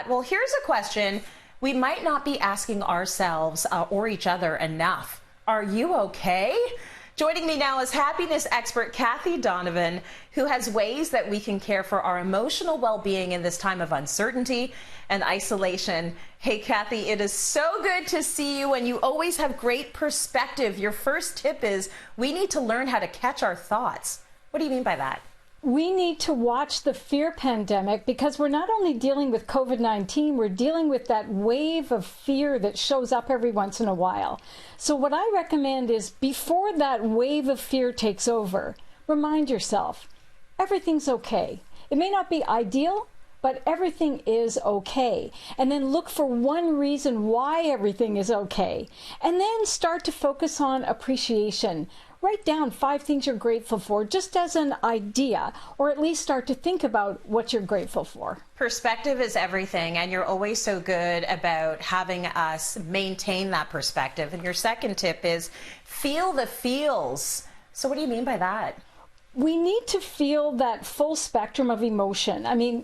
that. Well, here's a question we might not be asking ourselves or each other enough. Are you okay? Joining me now is happiness expert Kathy Donovan, who has ways that we can care for our emotional well-being in this time of uncertainty and isolation. Hey, Kathy, it is so good to see you, and you always have great perspective. Your first tip is we need to learn how to catch our thoughts. What do you mean by that? We need to watch the fear pandemic because we're not only dealing with COVID-19, we're dealing with that wave of fear that shows up every once in a while. So what I recommend is before that wave of fear takes over, remind yourself, everything's okay. It may not be ideal, but everything is okay. And then look for one reason why everything is okay. And then start to focus on appreciation. Write down 5 things you're grateful for just as an idea, or at least start to think about what you're grateful for. Perspective is everything, and you're always so good about having us maintain that perspective. And your second tip is feel the feels. So what do you mean by that? We need to feel that full spectrum of emotion. I mean,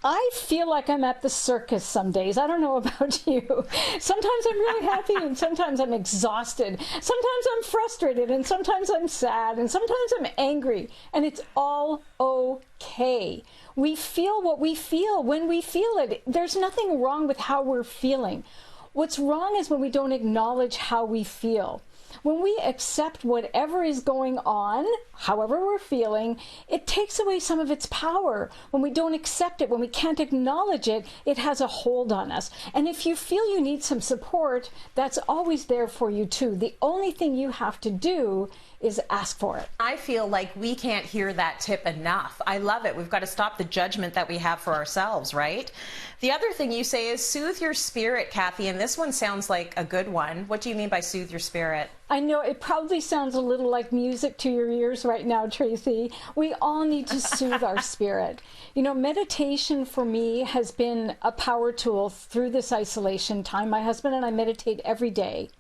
I feel like I'm at the circus some days. I don't know about you. Sometimes I'm really happy and sometimes I'm exhausted. Sometimes I'm frustrated and sometimes I'm sad and sometimes I'm angry. And it's all okay. We feel what we feel when we feel it. There's nothing wrong with how we're feeling. What's wrong is when we don't acknowledge how we feel. When we accept whatever is going on, however we're feeling, it takes away some of its power. When we don't accept it, when we can't acknowledge it, it has a hold on us. And if you feel you need some support, that's always there for you too. The only thing you have to do is ask for it. I feel like we can't hear that tip enough. I love it. We've got to stop the judgment that we have for ourselves, right? The other thing you say is soothe your spirit, Kathy, and this one sounds like a good one. What do you mean by soothe your spirit? I know it probably sounds a little like music to your ears right now, Tracy. We all need to soothe our spirit. You know, meditation for me has been a power tool through this isolation time. My husband and I meditate every day.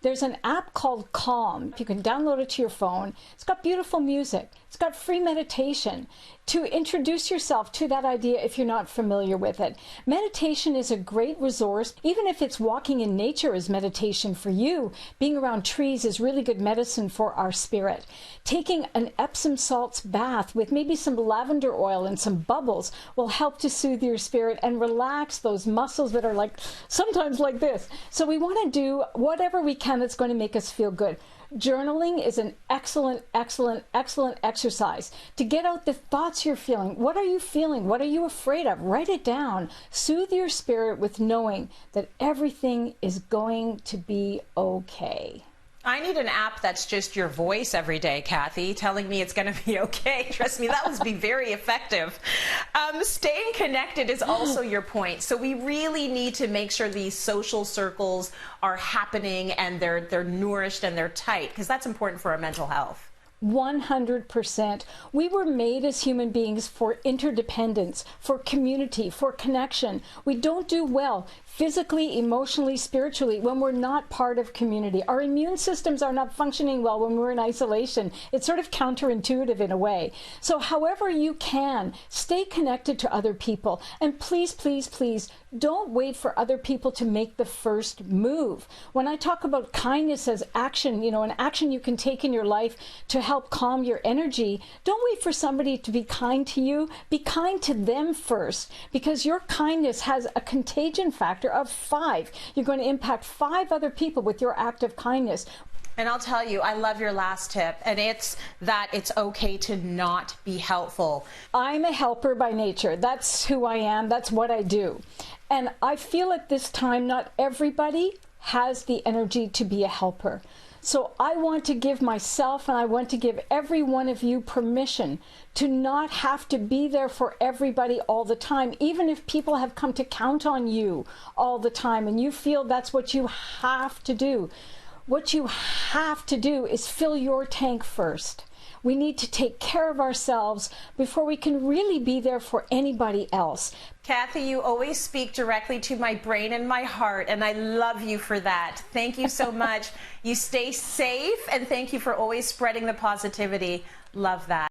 There's an app called Calm. You can download it to your phone. It's got beautiful music. It's got free meditation to introduce yourself to that idea if you're not familiar with it. Meditation is a great resource. Even if it's walking in nature is meditation for you, being around trees is really good medicine for our spirit. Taking an Epsom salts bath with maybe some lavender oil and some bubbles will help to soothe your spirit and relax those muscles that are like sometimes like this. So we want to do whatever we can that's going to make us feel good. Journaling is an excellent exercise to get out the thoughts you're feeling. What are you feeling? What are you afraid of? Write it down. Soothe your spirit with knowing that everything is going to be okay. I need an app that's just your voice every day, Kathy, telling me it's going to be okay. Trust me, that would be very effective. Staying connected is also your point. So we really need to make sure these social circles are happening and they're nourished and they're tight, because that's important for our mental health. 100%. We were made as human beings for interdependence, for community, for connection. We don't do well physically, emotionally, spiritually when we're not part of community. Our immune systems are not functioning well when we're in isolation. It's sort of counterintuitive in a way. So however you can, stay connected to other people. And please, please, please, don't wait for other people to make the first move. When I talk about kindness as action, you know, an action you can take in your life to help calm your energy, don't wait for somebody to be kind to you. Be kind to them first, because your kindness has a contagion factor of 5. You're going to impact 5 other people with your act of kindness. And I'll tell you, I love your last tip, and it's that it's okay to not be helpful. I'm a helper by nature. That's who I am. That's what I do. And I feel at this time, not everybody has the energy to be a helper. So I want to give myself and I want to give every one of you permission to not have to be there for everybody all the time, even if people have come to count on you all the time and you feel that's what you have to do. What you have to do is fill your tank first. We need to take care of ourselves before we can really be there for anybody else. Kathy, you always speak directly to my brain and my heart, and I love you for that. Thank you so much. You stay safe, and thank you for always spreading the positivity. Love that.